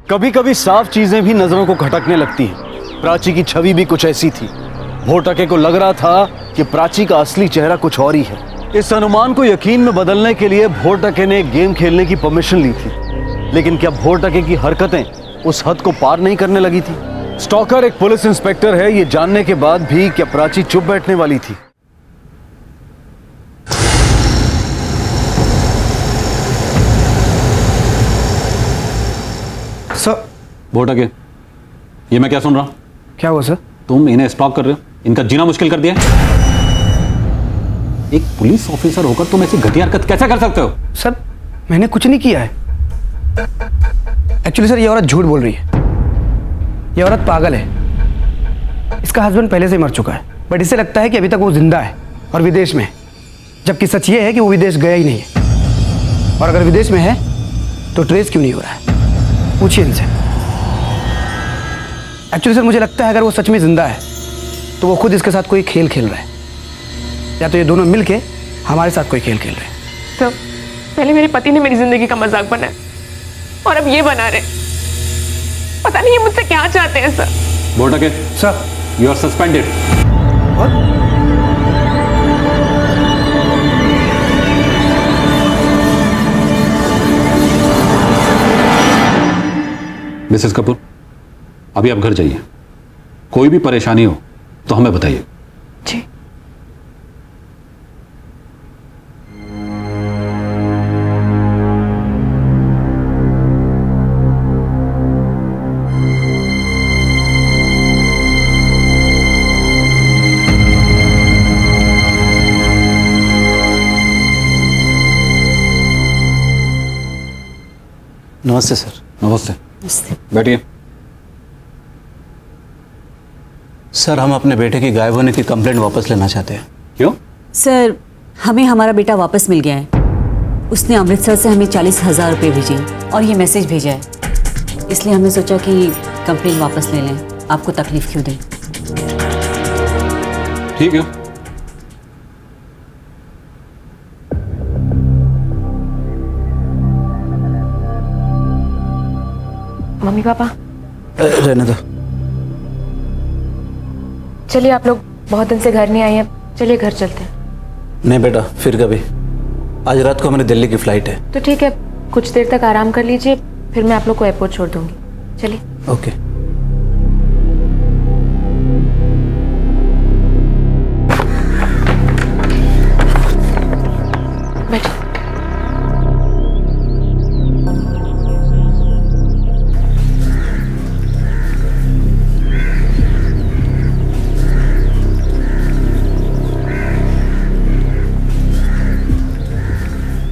कभी कभी साफ चीजें भी नजरों को खटकने लगती हैं। प्राची की छवि भी कुछ ऐसी थी। भोटके को लग रहा था कि प्राची का असली चेहरा कुछ और ही है। इस अनुमान को यकीन में बदलने के लिए भोटके ने एक गेम खेलने की परमिशन ली थी। लेकिन क्या भोटके की हरकतें उस हद को पार नहीं करने लगी थी? स्टॉकर एक पुलिस इंस्पेक्टर है, ये जानने के बाद भी क्या प्राची चुप बैठने वाली थी? सर। भोटके, ये मैं क्या सुन रहा हूं? क्या हुआ सर? तुम इन्हें स्टॉक कर रहे हो, इनका जीना मुश्किल कर दिया। एक पुलिस ऑफिसर होकर तुम ऐसी घटिया हरकत कैसे कर सकते हो? सर मैंने कुछ नहीं किया है। एक्चुअली सर ये औरत झूठ बोल रही है। ये औरत पागल है। इसका हस्बैंड पहले से ही मर चुका है, बट इसे लगता है कि अभी तक वो जिंदा है और विदेश में है, जबकि सच ये है कि वो विदेश गया ही नहीं है। और अगर विदेश में है तो ट्रेस क्यों नहीं हो रहा है? पूछिए इनसे। एक्चुअली सर मुझे लगता है अगर वो सच में जिंदा है तो वो खुद इसके साथ कोई खेल खेल रहा है, या तो ये दोनों मिलके हमारे साथ कोई खेल खेल रहे हैं। सर पहले मेरे पति ने मेरी जिंदगी का मजाक बनाया और अब ये बना रहे। पता नहीं ये मुझसे क्या चाहते हैं sir. Bhotke sir you are suspended. Mrs Kapoor, अभी आप घर जाइए। कोई भी परेशानी हो तो हमें बताइए। जी। नमस्ते सर। नमस्ते, बैठिए। सर हम अपने बेटे की गायब होने की कंप्लेंट वापस लेना चाहते हैं। क्यों? सर हमें हमारा बेटा वापस मिल गया है। उसने अमृतसर से हमें 40,000 रुपये भेजे और ये मैसेज भेजा है, इसलिए हमने सोचा कि कंप्लेंट वापस ले लें, आपको तकलीफ क्यों दें। ठीक है। मम्मी पापा रहने दो। चलिए, आप लोग बहुत दिन से घर नहीं आए हैं, चलिए घर चलते हैं। नहीं बेटा, फिर कभी। आज रात को हमारी दिल्ली की फ्लाइट है। तो ठीक है, कुछ देर तक आराम कर लीजिए, फिर मैं आप लोग को एयरपोर्ट छोड़ दूंगी। चलिए। ओके। बैठिए।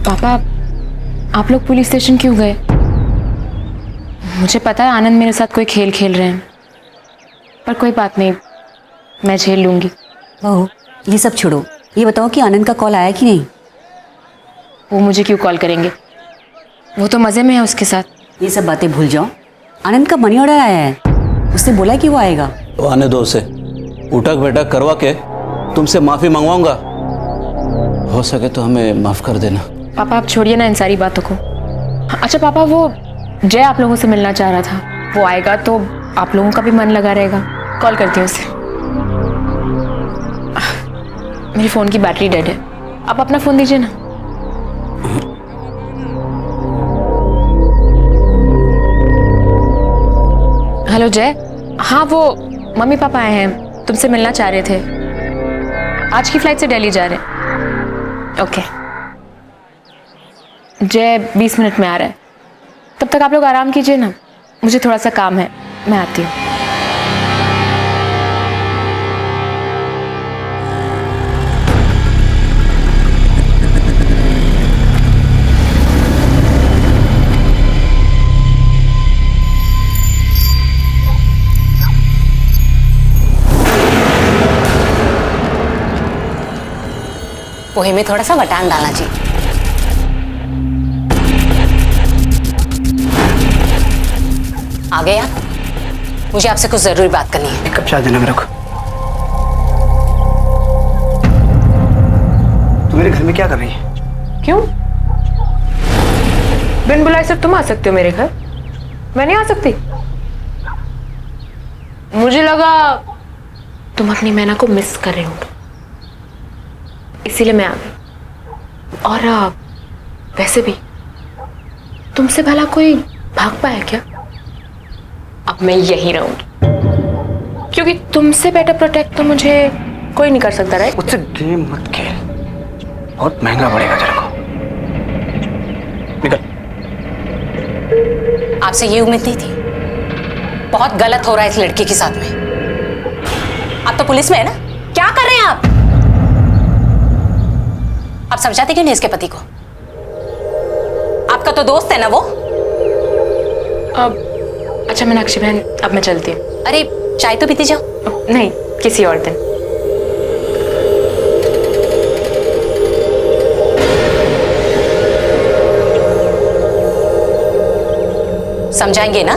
पापा, आप लोग पुलिस स्टेशन क्यों गए? मुझे पता है आनंद मेरे साथ कोई खेल खेल रहे हैं, पर कोई बात नहीं, मैं झेल लूंगी। बहू ये सब छोड़ो, ये बताओ कि आनंद का कॉल आया कि नहीं? वो मुझे क्यों कॉल करेंगे? वो तो मज़े में है उसके साथ। ये सब बातें भूल जाओ। आनंद का मनी ऑर्डर आया है, उसने बोला कि वो आएगा। तो आने दो उसे। उठक बैठक करवा के तुमसे माफ़ी मंगवाऊंगा। हो सके तो हमें माफ़ कर देना। पापा आप छोड़िए ना इन सारी बातों को। अच्छा पापा, वो जय आप लोगों से मिलना चाह रहा था, वो आएगा तो आप लोगों का भी मन लगा रहेगा। कॉल करती हूँ उसे। मेरी फ़ोन की बैटरी डेड है, आप अपना फ़ोन दीजिए ना। हेलो जय। हाँ, वो मम्मी पापा आए हैं, तुमसे मिलना चाह रहे थे। आज की फ्लाइट से दिल्ली जा रहे हैं। ओके। जय 20 मिनट में आ रहा है, तब तक आप लोग आराम कीजिए ना, मुझे थोड़ा सा काम है, मैं आती हूँ। पोहे में थोड़ा सा वटान डालना चाहिए। आ गए आप? मुझे आपसे कुछ जरूरी बात करनी है। एक कप चाय देना मेरे को। तू मेरे घर में क्या कर रही है? क्यों? बिन बुलाए सिर्फ तुम आ सकते हो मेरे घर? मैं नहीं आ सकती। मुझे लगा तुम अपनी मैना को मिस कर रहे हो, इसीलिए मैं आ गई। और वैसे भी तुमसे भला कोई भाग पाया क्या? अब मैं यहीं रहूंगी, क्योंकि तुमसे बेटर प्रोटेक्ट तो मुझे कोई नहीं कर सकता, राइट? उससे गेम मत खेल, बहुत महंगा पड़ेगा तेरे को। निकल। आपसे ये उम्मीद नहीं थी। बहुत गलत हो रहा है इस लड़की के साथ में। आप तो पुलिस में है ना, क्या कर रहे हैं आप? आप समझाते क्यों नहीं इसके पति को? आपका तो दोस्त है ना वो। अब अच्छा मीनाक्षी बहन, अब मैं चलती हूँ। अरे चाय तो पीती जाओ। नहीं, किसी और दिन। समझाएंगे ना?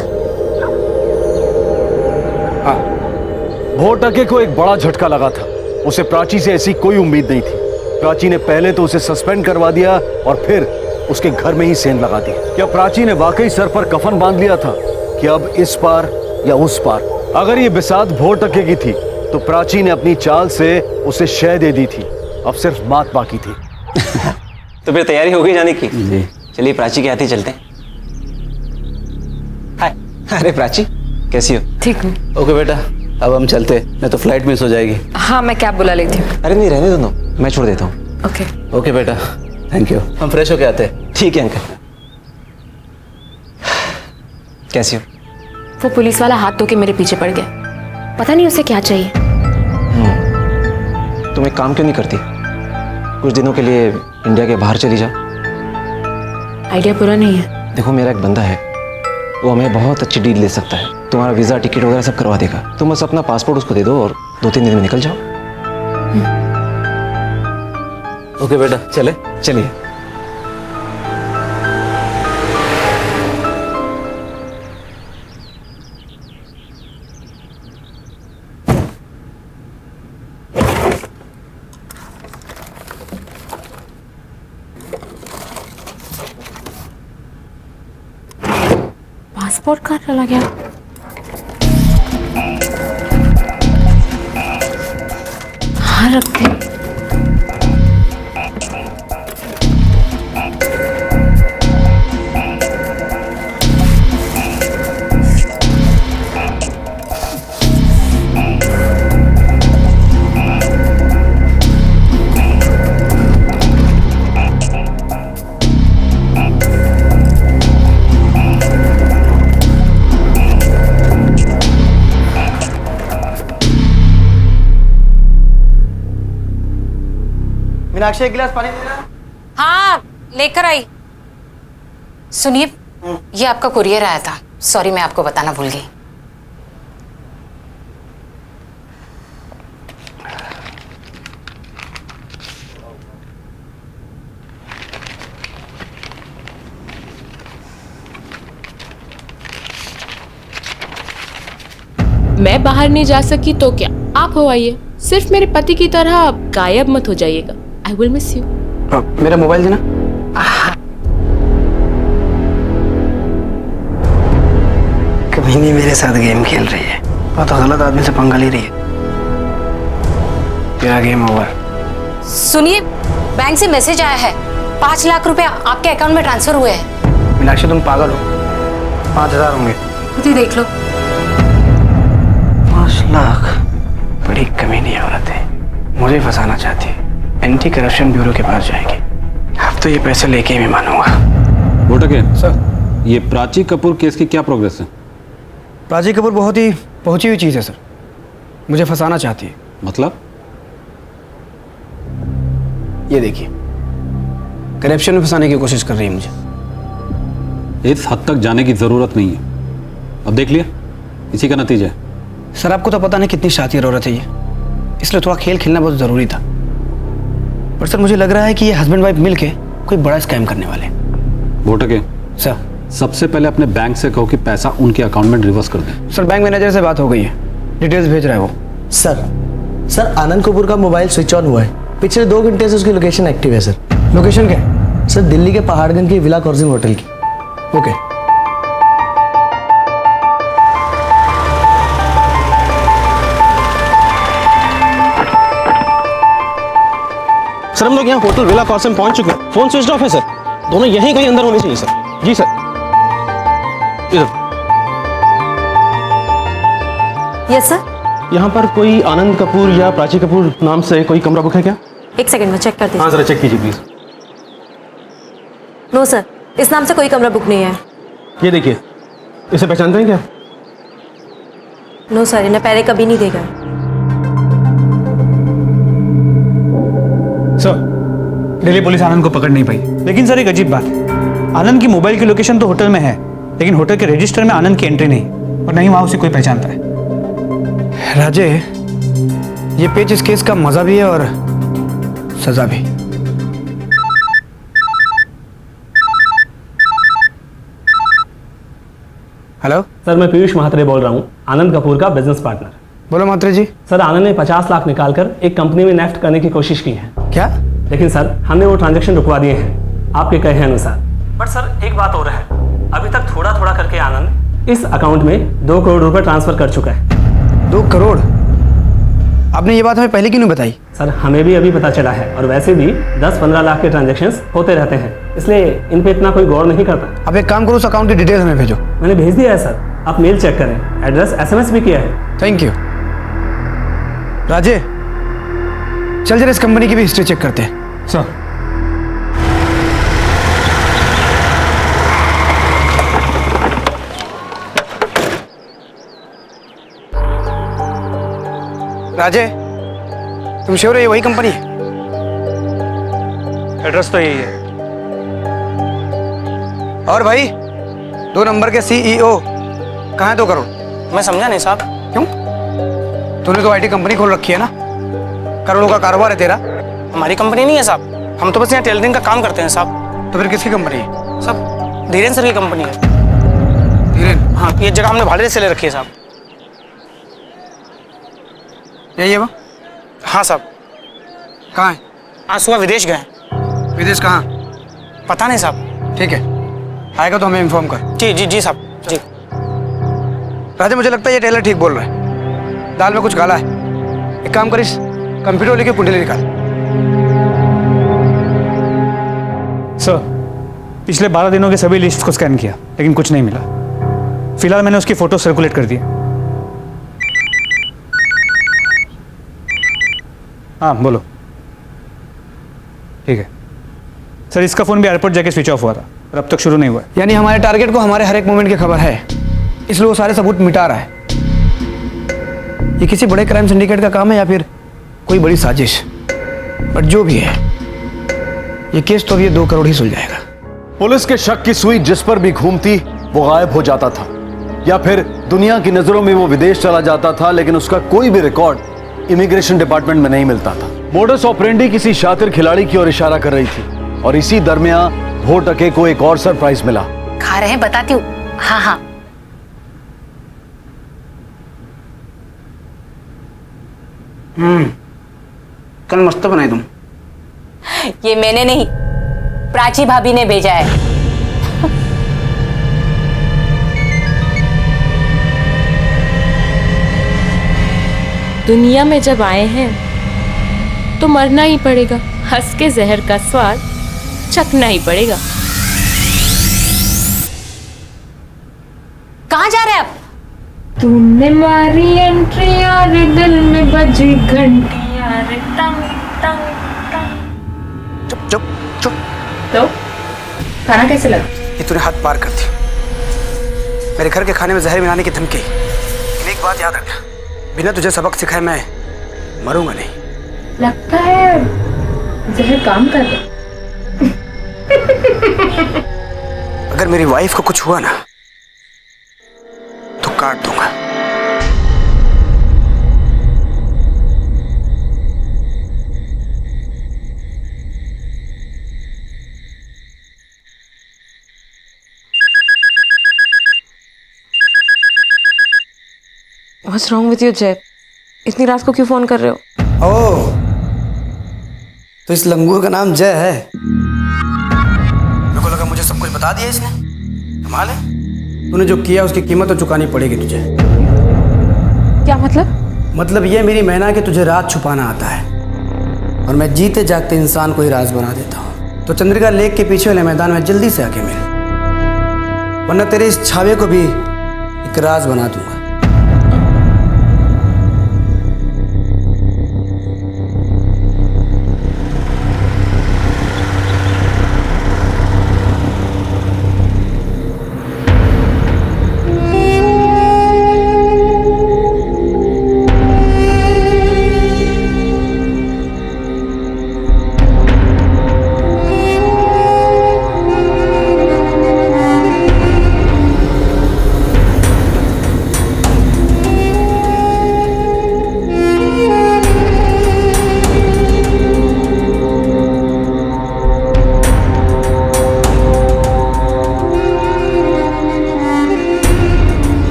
भोटके को एक बड़ा झटका लगा था। उसे प्राची से ऐसी कोई उम्मीद नहीं थी। प्राची ने पहले तो उसे सस्पेंड करवा दिया और फिर उसके घर में ही सेंध लगा दी। क्या प्राची ने वाकई सर पर कफन बांध लिया था कि अब इस पार या उस पार? अगर ये बिसात भोटके की थी तो प्राची ने अपनी चाल से उसे शय दे दी थी। अब सिर्फ बात बाकी थी। तो फिर तैयारी हो गई जाने की? जी। चलिए प्राची के हाथ ही चलते हैं। हाय। अरे प्राची, कैसी हो? ठीक हूँ। ओके बेटा, अब हम चलते हैं, नहीं तो फ्लाइट मिस हो जाएगी। हाँ, मैं कैब बुला लेती हूँ। अरे नहीं, रहने दोनों, मैं छोड़ देता हूँ। ओके। ओके बेटा, थैंक यू। हम फ्रेश होके आते हैं। ठीक है अंकल। कैसी हो? वो पुलिस वाला हाथ धो के मेरे पीछे पड़ गया। पता नहीं उसे क्या चाहिए। तुम एक काम क्यों नहीं करती? कुछ दिनों के लिए इंडिया के बाहर चली जाओ। आइडिया बुरा नहीं है। देखो, मेरा एक बंदा है, वो हमें बहुत अच्छी डील दे सकता है। तुम्हारा वीज़ा, टिकट वगैरह सब करवा देगा। तुम बस अपना पासपोर्ट उसको दे दो और 2-3 दिन में निकल जाओ। ओके बेटा, चले? चलिए। पासपोर्ट कहाँ चला गया? हाँ, रखते हैं। मीनाक्षी, एक गिलास पानी देना। हाँ, लेकर आई। सुनिए, ये आपका कुरियर आया था। सॉरी, मैं आपको बताना भूल गई। मैं बाहर नहीं जा सकी तो क्या, आप हो आइए। सिर्फ मेरे पति की तरह गायब मत हो जाइएगा। I will miss you. मेरा मोबाइल देना। कभी नहीं मेरे साथ गेम खेल रही है, और तो गलत आदमी से पंगा ले रही है। तेरा गेम ओवर। सुनिए, बैंक से मैसेज आया है। 5 लाख रुपए आपके अकाउंट में ट्रांसफर हुए हैं। मीनाक्षी, तुम पागल हो। 5,000 होंगे। खुद ही देख लो। 5 लाख? बड़ी कमीनी औरत है, मुझे फंसाना चाहती है। एंटी करप्शन ब्यूरो के पास जाएगी। अब तो ये पैसे लेके ही मानूंगा। भोटके सर, ये प्राची कपूर केस की क्या प्रोग्रेस है? प्राची कपूर बहुत ही पहुंची हुई चीज़ है सर। मुझे फंसाना चाहती है। मतलब? ये देखिए, करप्शन में फंसाने की कोशिश कर रही है मुझे। इस हद तक जाने की जरूरत नहीं है। अब देख लिया, इसी का नतीजा है। सर, आपको तो पता नहीं कितनी शातिर औरत है ये, इसलिए थोड़ा खेल खेलना बहुत ज़रूरी था। पर सर, मुझे लग रहा है कि ये हस्बैंड वाइफ मिलके कोई बड़ा स्कैम करने वाले हैं। भोटके, सर, सबसे पहले अपने बैंक से कहो कि पैसा उनके अकाउंट में रिवर्स कर दें। सर, बैंक मैनेजर से बात हो गई है, डिटेल्स भेज रहा है वो। सर, आनंद कपूर का मोबाइल स्विच ऑन हुआ है। पिछले 2 घंटे से उसकी लोकेशन एक्टिव है सर। लोकेशन क्या है? सर, दिल्ली के पहाड़गंज की विला कॉर्जिंग होटल की। ओके। सर हम लोग यहाँ होटल विला कॉस में पहुंच चुके हैं। फोन स्विच ऑफ है सर। दोनों यहीं कहीं अंदर होने चाहिए सर। जी सर। इधर। Yes sir. यहाँ पर कोई आनंद कपूर या प्राची कपूर नाम से कोई कमरा बुक है क्या? एक सेकंड में चेक करती हूँ। हाँ जरा चेक कीजिए प्लीज। नो सर, इस नाम से कोई कमरा बुक नहीं है। ये देखिए, इसे पहचानते हैं क्या? नो सर, इन्हें पहले कभी नहीं देखा। सर, दिल्ली पुलिस आनंद को पकड़ नहीं पाई। लेकिन सर एक अजीब बात है, आनंद की मोबाइल की लोकेशन तो होटल में है, लेकिन होटल के रजिस्टर में आनंद की एंट्री नहीं और नहीं वहां उसे कोई पहचानता है। राजे, ये पेज इस केस का मजा भी है और सजा भी। हेलो सर, मैं पीयूष महात्रे बोल रहा हूँ, आनंद कपूर का बिजनेस पार्टनर। बोलो महात्रे जी। सर, आनंद ने 50 लाख निकालकर एक कंपनी में नेफ्ट करने की कोशिश की है। क्या? लेकिन सर हमने वो ट्रांजैक्शन रुकवा दिए हैं आपके कहे अनुसार। बट सर एक बात और है, अभी तक थोड़ा थोड़ा करके आनंद इस अकाउंट में 2 करोड़ रुपए ट्रांसफर कर चुका है। 2 करोड़? आपने ये बात हमें पहले क्यों नहीं बताई? सर हमें भी अभी पता चला है, और वैसे भी 10-15 लाख के ट्रांजैक्शंस होते रहते हैं, इसलिए इन पे इतना कोई गौर नहीं करता। अब एक काम करो, उस अकाउंट की डिटेल हमें भेजो। मैंने भेज दिया है सर, आप मेल चेक करें, एड्रेस SMS भी किया है। Thank you. राजे, चल जरा इस कंपनी की भी हिस्ट्री चेक करते हैं। सर। राजे, तुम श्योर हो ये वही कंपनी है? एड्रेस तो यही है। और भाई, 2 नंबर के CEO कहाँ है 2 करोड़? मैं समझा नहीं साहब। क्यों? तूने तो IT कंपनी खोल रखी है ना, करोड़ों का कारोबार है तेरा। हमारी कंपनी नहीं है साहब, हम तो बस यहाँ टेलरिंग का काम करते हैं साहब। तो फिर किसकी कंपनी है? साहब धीरेन सर की कंपनी है। धीरेन? हाँ, ये जगह हमने भाड़े से ले रखी है साहब। यही है वो? हाँ साहब। कहाँ है? आज सुबह विदेश गए। विदेश कहाँ? पता नहीं साहब। ठीक है, आएगा तो हमें इन्फॉर्म कर। जी जी जी साहब जी। राजा, मुझे लगता है ये टेलर ठीक बोल रहा है, दाल में कुछ काला है। एक काम करिस, कंप्यूटर लेके कुंडली निकाल। सर, पिछले 12 दिनों के सभी लिस्ट को स्कैन किया, लेकिन कुछ नहीं मिला। फिलहाल मैंने उसकी फोटो सर्कुलेट कर दी। हाँ बोलो। ठीक है सर, इसका फ़ोन भी एयरपोर्ट जाके स्विच ऑफ हुआ था और अब तक शुरू नहीं हुआ। यानी हमारे टारगेट को हमारे हर एक मोमेंट की खबर है, इसलिए वो सारे सबूत मिटा रहा है। ये किसी बड़े क्राइम सिंडिकेट का काम है या फिर कोई बड़ी साजिश? बट जो भी है, ये केस तो अब ये 2 करोड़ ही सुलझाएगा। पुलिस के शक की सुई जिस पर भी घूमती वो गायब हो जाता था, या फिर दुनिया की नजरों में वो विदेश चला जाता था, लेकिन उसका कोई भी रिकॉर्ड इमिग्रेशन डिपार्टमेंट में नहीं मिलता था। मोडस ऑपरेंडी किसी शातिर खिलाड़ी की ओर इशारा कर रही थी, और इसी दरमियान भोटके को एक और सरप्राइज मिला। खा रहे हैं, बताती हूँ। हाँ हाँ। कल मस्त बनाई तुम। ये मैंने नहीं, प्राची भाभी ने भेजा है। दुनिया में जब आए हैं तो मरना ही पड़ेगा, हंस के जहर का स्वाद चखना ही पड़ेगा। कहाँ जा रहे हैं आप? तुमने मारी एंट्री यार, दिल में बजी घंटी यार, टंग टंग टंग। चुप चुप चुप। तो खाना कैसे लगा? ये तूने हाथ पार कर दी। मेरे घर के खाने में जहर मिलाने की धमकी। लेकिन एक बात याद रखना, बिना तुझे सबक सिखाए मैं मरूंगा नहीं। लगता है जहर काम कर रहा। अगर मेरी वाइफ को कुछ हुआ ना तो काट दूंगा। What's wrong with you, Jay? इतनी रात को क्यों फोन कर रहे हो? ओह, तो इस लंगूर का नाम जय है। मेरे को लगा मुझे सब कुछ बता दिया इसने। कमाल है, तूने जो किया उसकी कीमत तो चुकानी पड़ेगी तुझे। क्या मतलब? मतलब ये मेरी मैना कि तुझे रात छुपाना आता है। और मैं जीते जागते इंसान को ही राज बना देता हूँ। तो चंद्रिका लेक के पीछे वाले मैदान में जल्दी से आके मिल, वरना तेरे इस छावे को भी एक राज बना दूंगा।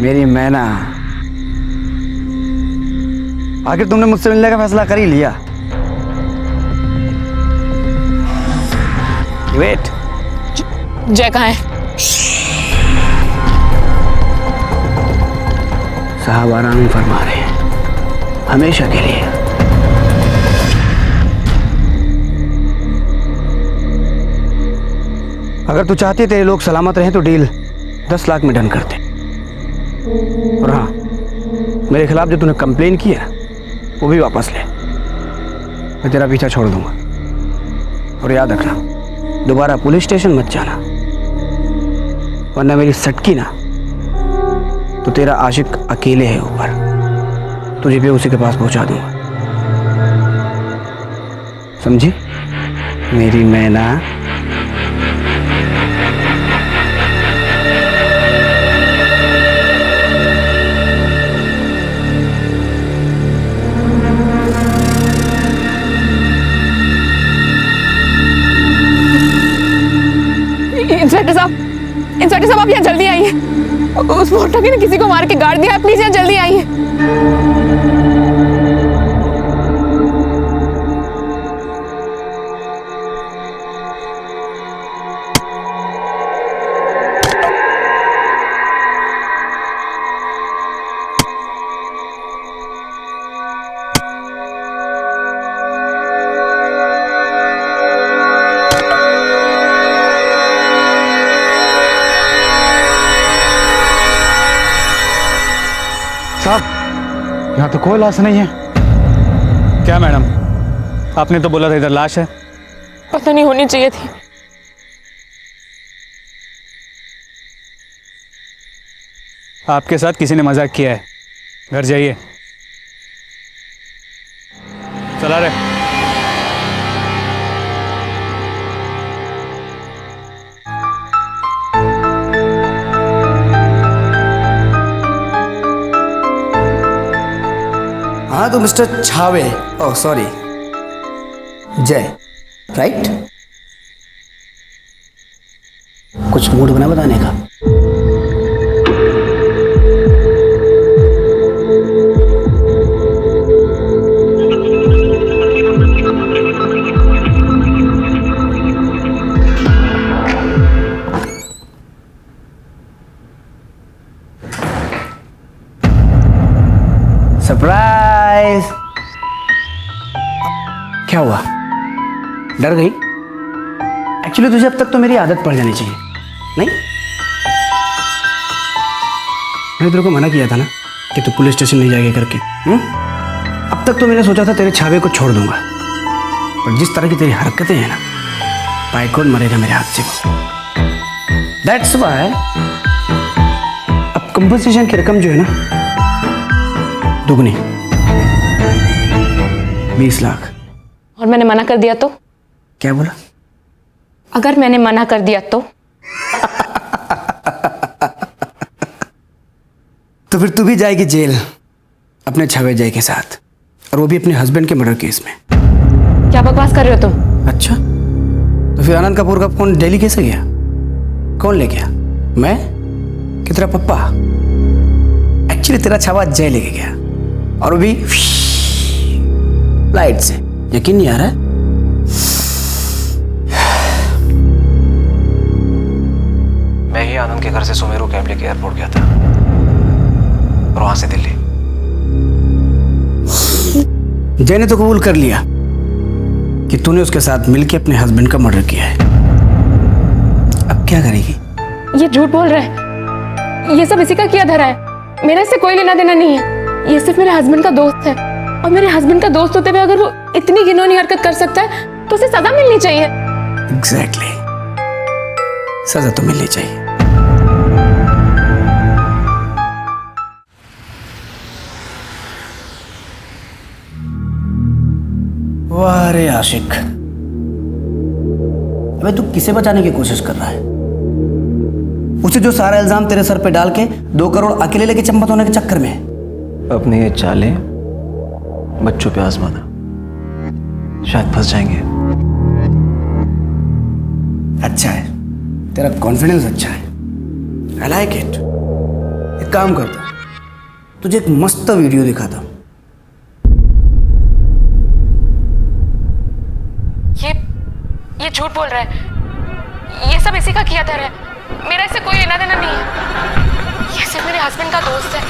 मेरी मैना, आखिर तुमने मुझसे मिलने का फैसला कर ही लिया। वेट, जय कहाँ है? साहब आराम फरमा रहे हैं, हमेशा के लिए। अगर तू चाहती है तेरे लोग सलामत रहें तो डील 10 लाख में डन करते। और हाँ, मेरे खिलाफ जो तूने कंप्लेन की है वो भी वापस ले, मैं तेरा पीछा छोड़ दूंगा। और याद रखना, दोबारा पुलिस स्टेशन मत जाना, वरना मेरी सटकी ना तो तेरा आशिक अकेले है ऊपर, तुझे भी उसी के पास पहुंचा दूंगा। समझी मेरी मैना? इंस्पेक्टर साहब आप यहाँ जल्दी आइए। उस भोटकी ने किसी को मार के गाड़ दिया है, प्लीज यहाँ जल्दी आइए। साहब, यहाँ तो कोई लाश नहीं है। क्या मैडम, आपने तो बोला था इधर लाश है। पता नहीं, होनी चाहिए थी। आपके साथ किसी ने मजाक किया है, घर जाइए। चला रहे। हाँ तो मिस्टर छावे, ओह सॉरी, जय, राइट? कुछ मूड बना बताने का? सरप्राइज! क्या हुआ, डर गई? एक्चुअली तुझे अब तक तो मेरी आदत पड़ जानी चाहिए, नहीं? मैंने तेरे को मना किया था ना कि तू पुलिस स्टेशन नहीं जाएगी करके। अब तक तो मैंने सोचा था तेरे छावे को छोड़ दूंगा, पर जिस तरह की तेरी हरकतें हैं ना, पाइकोड मरेगा मेरे हाथ से। दैट्स व्हाई अब कंपनसेशन की रकम जो है ना, दुगनी, 20 लाख। और मैंने मना कर दिया तो? क्या बोला? अगर मैंने मना कर दिया तो? तो फिर तू भी जाएगी जेल अपने छावे जय के साथ, और वो भी अपने हस्बैंड के मर्डर केस में। क्या बकवास कर रहे हो तुम? अच्छा, तो फिर आनंद कपूर का फोन दिल्ली कैसे गया? कौन ले गया? मैं कि तेरा पप्पा? एक्चुअली तेरा छावा जय लेके गया, और वो भी लाइट से। यकीन नहीं आ रहा है? मैं ही आनंद के घर से सुमेरु कैब लेके एयरपोर्ट गया था और वहां से दिल्ली। जय ने तो कबूल कर लिया कि तूने उसके साथ मिलकर अपने हस्बैंड का मर्डर किया है। अब क्या करेगी? ये झूठ बोल रहा है, ये सब इसी का किया धरा है। मेरा इससे कोई लेना देना नहीं है। ये सिर्फ मेरे हस्बैंड का दोस्त है, और मेरे हस्बैंड का दोस्त होते हुए अगर वो इतनी घिनौनी हरकत कर सकता है तो उसे सजा मिलनी चाहिए। एग्जैक्टली, सजा तो मिलनी चाहिए। वाह रे आशिक, अबे तू किसे बचाने की कोशिश कर रहा है? उसे जो सारा इल्जाम तेरे सर पे डाल के 2 करोड़ अकेले लेके चंपत होने के चक्कर में। अपनी ये चालें बच्चों पे आजमाना, शायद फंस जाएंगे। अच्छा है, तेरा कॉन्फिडेंस अच्छा है, आई लाइक इट। एक काम करता, तुझे एक मस्त वीडियो दिखाता हूं। ये झूठ बोल रहा है, ये सब इसी का किया धरा है। मेरा इससे कोई लेना देना नहीं है। ये सिर्फ मेरे हस्बैंड का दोस्त है,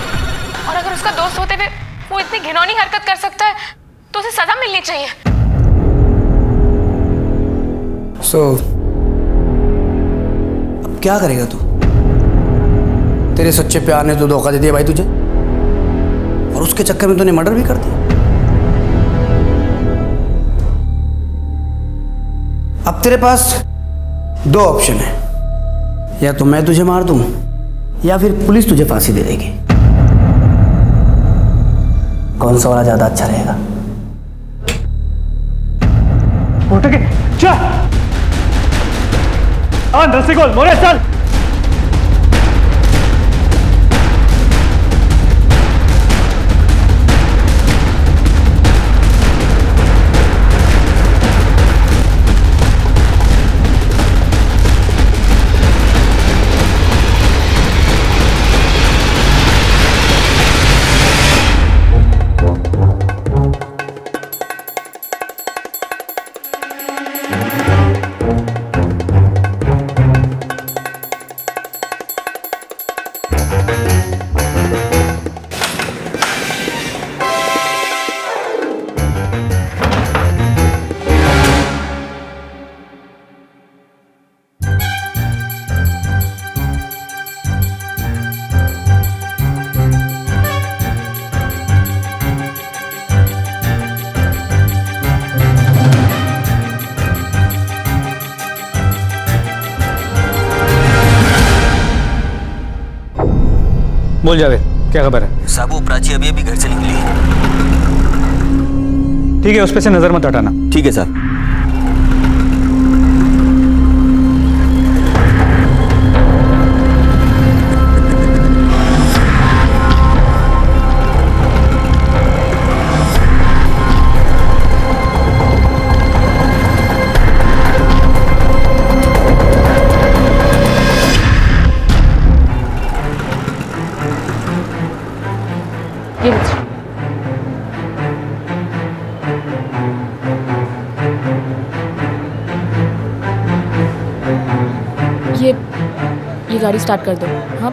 और अगर उसका दोस्त होते हुए वो इतनी घिनौनी हरकत कर सकता है तो उसे सजा मिलनी चाहिए। अब क्या करेगा तू? तेरे सच्चे प्यार ने तो धोखा दे दिया भाई तुझे, और उसके चक्कर में तूने मर्डर भी कर दिया। अब तेरे पास 2 ऑप्शन है, या तो मैं तुझे मार दूं या फिर पुलिस तुझे फांसी दे देगी। कौन सा वाला ज्यादा अच्छा रहेगा? उठ के चल, रसिकोल मोरे चल। बोल जावेद, क्या खबर है? साबू, प्राची अभी अभी घर से निकली है। ठीक है, उस पे से नजर मत हटाना। ठीक है सर। ये गाड़ी स्टार्ट कर दो। हाँ,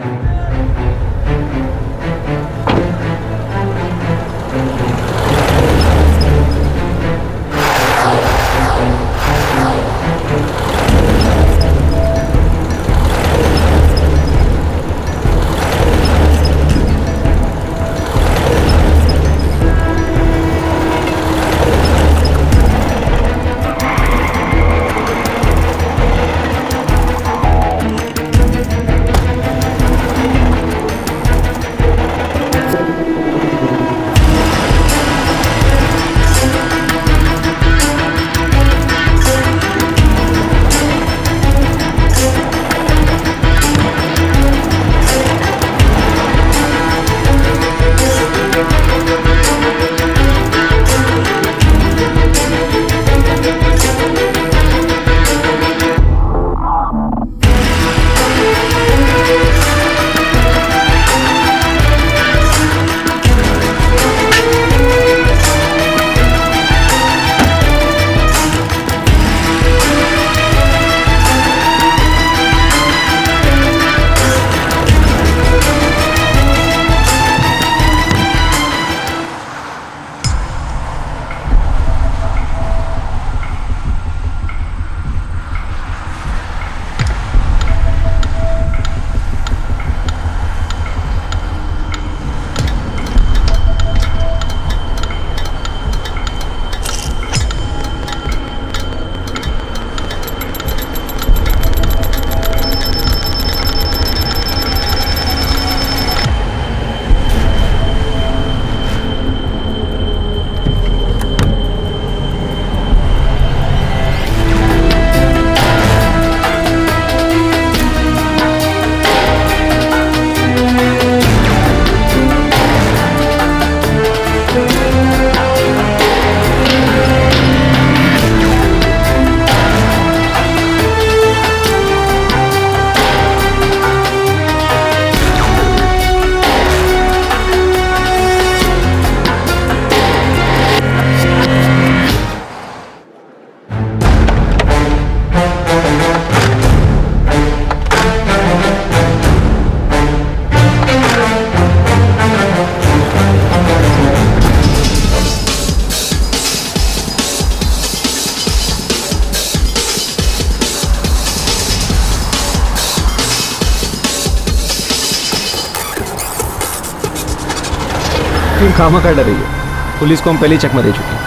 खामा का डर रही है, पुलिस को हम पहले ही चकमा दे चुके हैं।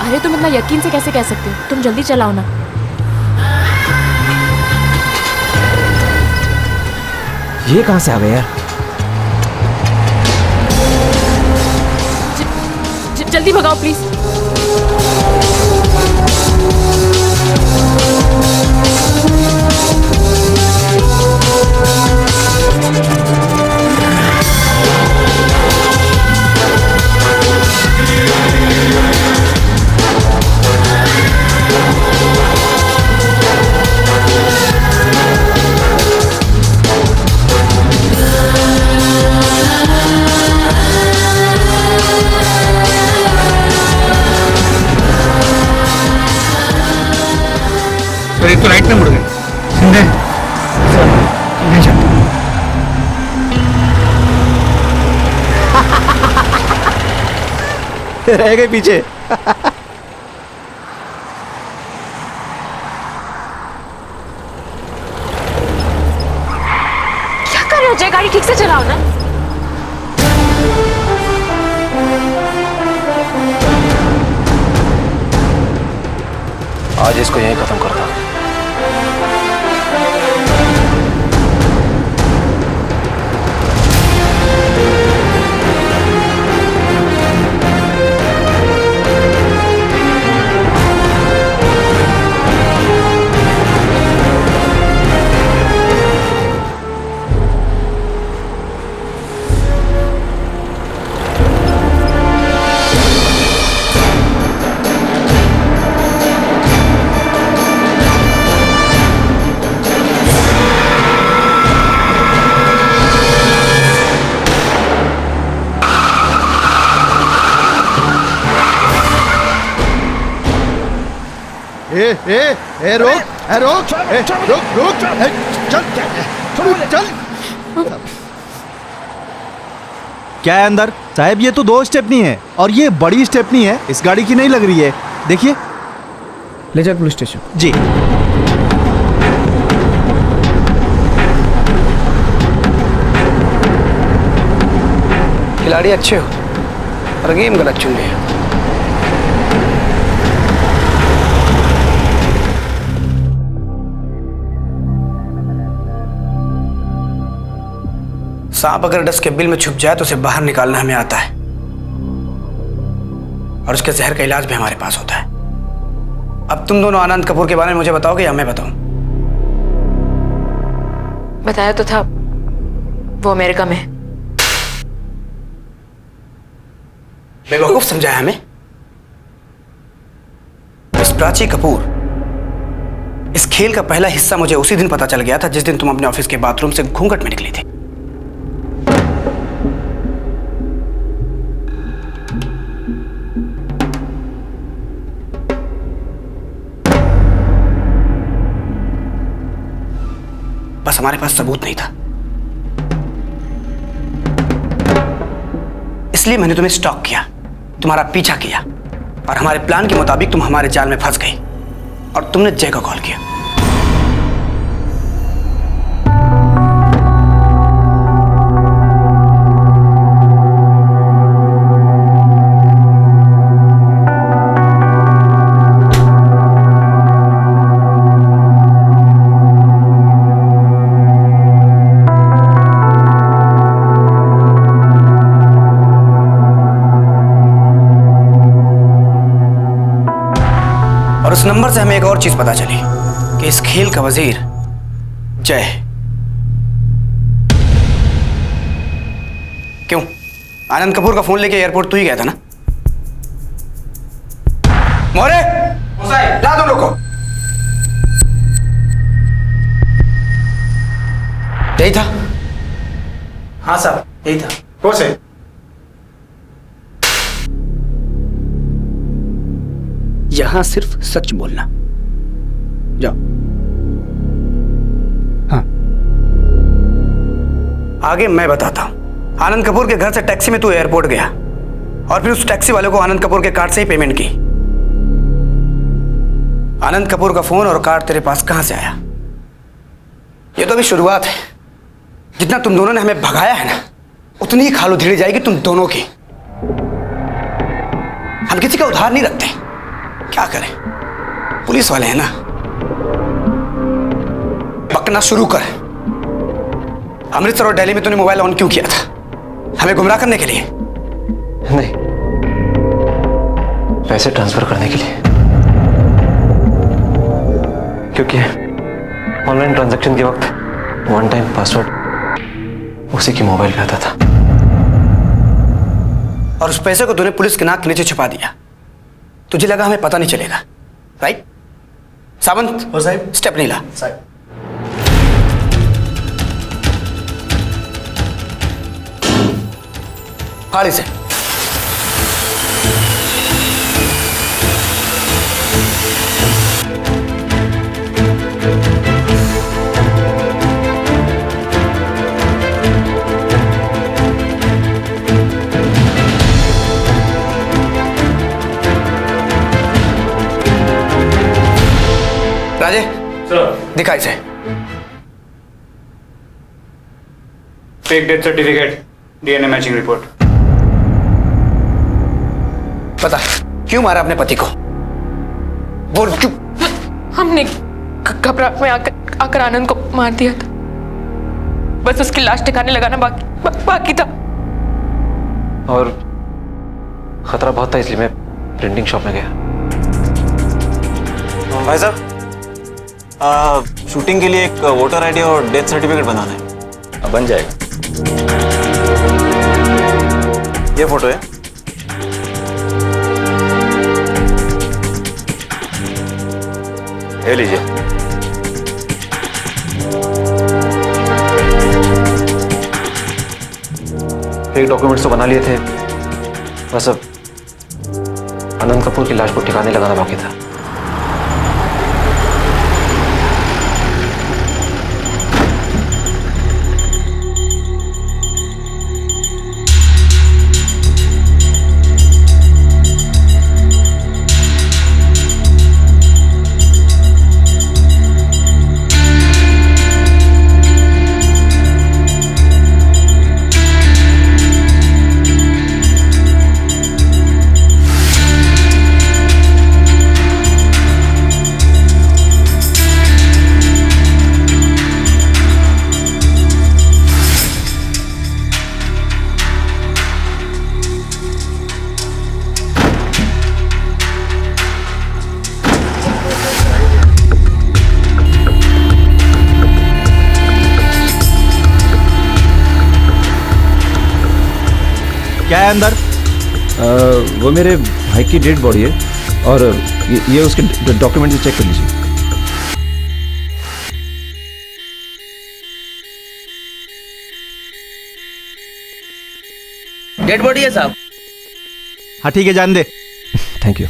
अरे तुम इतना यकीन से कैसे कह सकते हो? तुम जल्दी चलाओ ना। ये कहाँ से आ गए यार? जल्दी भगाओ प्लीज। तो एक तो राइट में मुड़ गए, सीधे सीधे चल। रह गए पीछे। क्या कर रहे हो जय? गाड़ी ठीक से चलाओ ना। आज इसको यहीं खत्म करता। रोक, चल। क्या है अंदर? साहब ये तो 2 स्टेपनी है और ये बड़ी स्टेपनी है, इस गाड़ी की नहीं लग रही है। देखिए। ले जाओ पुलिस स्टेशन। जी। खिलाड़ी अच्छे हो और गेम गलत चुन लिया। सांप अगर डस के बिल में छुप जाए तो उसे बाहर निकालना हमें आता है, और उसके जहर का इलाज भी हमारे पास होता है। अब तुम दोनों आनंद कपूर के बारे में मुझे बताओगे या मैं बताऊं? बताया तो था, वो अमेरिका में। बेवकूफ समझाया हमें। इस प्राची कपूर, इस खेल का पहला हिस्सा मुझे उसी दिन पता चल गया था जिस दिन तुम अपने ऑफिस के बाथरूम से घूंघट में निकली थी। बस हमारे पास सबूत नहीं था, इसलिए मैंने तुम्हें स्टॉक किया, तुम्हारा पीछा किया, और हमारे प्लान के मुताबिक तुम हमारे जाल में फंस गई और तुमने जय को कॉल किया। और उस नंबर से हमें एक और चीज पता चली कि इस खेल का वजीर जय है। क्यों? आनंद कपूर का फोन लेके एयरपोर्ट तू ही गया था ना? मोरे, ला दो लोगों को। यही था? हाँ साहब, यही था। कौन से? यहां सिर्फ सच बोलना। जाओ। हाँ। आगे मैं बताता हूं। आनंद कपूर के घर से टैक्सी में तू एयरपोर्ट गया और फिर उस टैक्सी वाले को आनंद कपूर के कार्ड से ही पेमेंट की। आनंद कपूर का फोन और कार्ड तेरे पास कहां से आया? ये तो अभी शुरुआत है। जितना तुम दोनों ने हमें भगाया है ना, उतनी ही खालो धीरे जाएगी तुम दोनों की। हम किसी का उधार नहीं रखते। क्या करें, पुलिस वाले हैं ना। बकना शुरू कर। अमृतसर और दिल्ली में तूने मोबाइल ऑन क्यों किया था? हमें गुमराह करने के लिए? नहीं, पैसे ट्रांसफर करने के लिए। क्योंकि ऑनलाइन ट्रांजैक्शन के वक्त वन टाइम पासवर्ड उसी के मोबाइल पे आता था। और उस पैसे को तूने पुलिस के नाक के नीचे छुपा दिया। तुझे लगा हमें पता नहीं चलेगा, राइट? सावंत, स्टेप नहीं ला। फाड़ी से। राजे, दिखा इसे। Fake death certificate, DNA matching report. पता क्यों मारा अपने पति को? बोल क्यों? हमने घबराहट में आकर आनंद को मार दिया था। बस उसकी लाश ठिकाने लगाना बाकी था। और खतरा बहुत था, इसलिए मैं प्रिंटिंग शॉप में गया। भाई साहब, शूटिंग के लिए एक वोटर आईडी और डेथ सर्टिफिकेट बनाना है। बन जाएगा। ये फोटो है। ये लीजिए। फेक डॉक्यूमेंट्स तो बना लिए थे, बस अब आनंद कपूर की लाश को ठिकाने लगाना बाकी था। क्या है अंदर? वो मेरे भाई की डेड बॉडी है और ये उसके डॉक्यूमेंट चेक कर लीजिए। डेड बॉडी है साहब? हाँ ठीक है, जान दे। Thank you.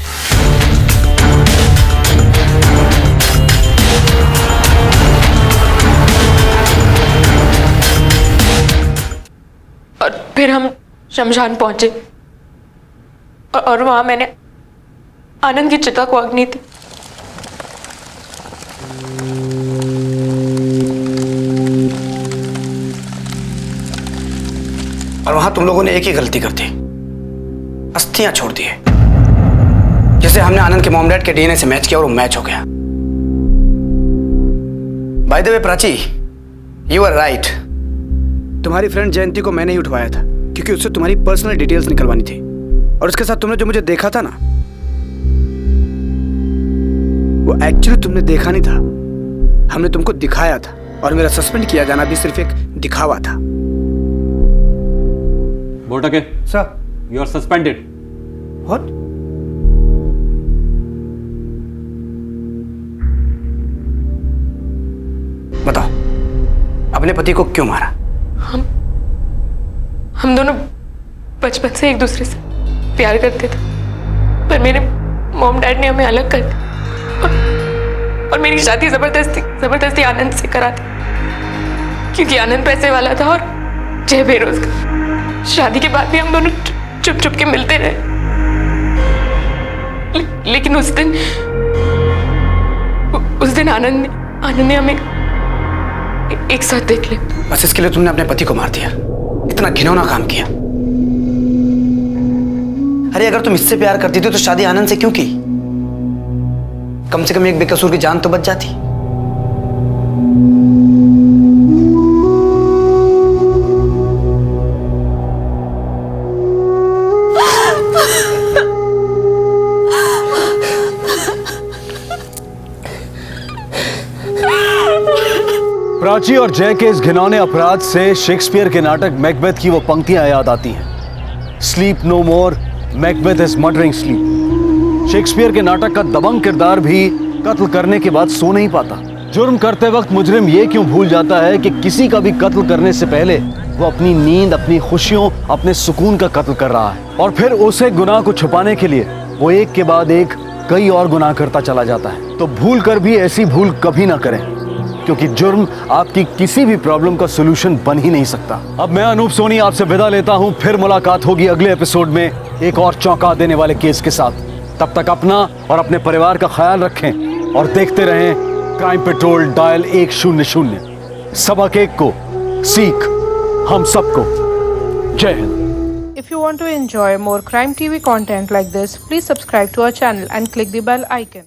और फिर हम शमशान पहुंचे और वहां मैंने आनंद की चिता को अग्नि दी। और वहां तुम लोगों ने एक ही गलती कर दी, अस्थियां छोड़ दी। जैसे हमने आनंद के मॉम डैड के डीएनए से मैच किया और वो मैच हो गया। By the way Prachi, you are right. तुम्हारी फ्रेंड जयंती को मैंने ही उठवाया था क्योंकि उससे तुम्हारी पर्सनल डिटेल्स निकलवानी थी। और उसके साथ तुमने जो मुझे देखा था ना, वो एक्चुअली तुमने देखा नहीं था, हमने तुमको दिखाया था। और मेरा सस्पेंड किया जाना भी सिर्फ एक दिखावा था। Botke, sir, you are suspended. What? बताओ, अपने पति को क्यों मारा? हम दोनों बचपन से एक दूसरे से प्यार करते थे, पर मेरे मॉम डैड ने हमें अलग कर दिया और मेरी शादी जबरदस्ती आनंद से करा दी, क्योंकि आनंद पैसे वाला था और जय बेरोजगार। शादी के बाद भी हम दोनों चुप चुप के मिलते रहे, लेकिन उस दिन आनंद ने हमें एक साथ देख लिया। बस इसके लिए तुमने अपने पति को मार दिया? इतना घिनौना काम किया? अरे अगर तुम इससे प्यार करती थी तो शादी आनंद से क्यों की? कम से कम एक बेकसूर की जान तो बच जाती। प्राची और जय के इस घिनौने अपराध से शेक्सपियर के नाटक मैकबेथ की वो पंक्तियां याद आती हैं। Sleep no more, Macbeth is murdering sleep. Shakespeare के नाटक का दबंग किरदार भी कत्ल करने के बाद सो नहीं पाता। जुर्म करते वक्त मुजरिम ये क्यों भूल जाता है कि किसी का भी कत्ल करने से पहले वो अपनी नींद, अपनी खुशियों, अपने सुकून का कत्ल कर रहा है, और फिर उसे गुनाह को छुपाने के लिए वो एक के बाद एक कई और गुनाह करता चला जाता है। तो भूल कर भी ऐसी भूल कभी ना करें, क्योंकि जुर्म आपकी किसी भी प्रॉब्लम का सॉल्यूशन बन ही नहीं सकता। अब मैं अनूप सोनी आपसे विदा लेता हूं। फिर मुलाकात होगी अगले एपिसोड में एक और चौंका देने वाले केस के साथ। तब तक अपना और अपने परिवार का ख्याल रखें और देखते रहें क्राइम पेट्रोल डायल 100। सबक एक को सीख हम सबको। जय Hind. If you want to enjoy more Crime TV content like this, please subscribe to our channel and click the bell icon.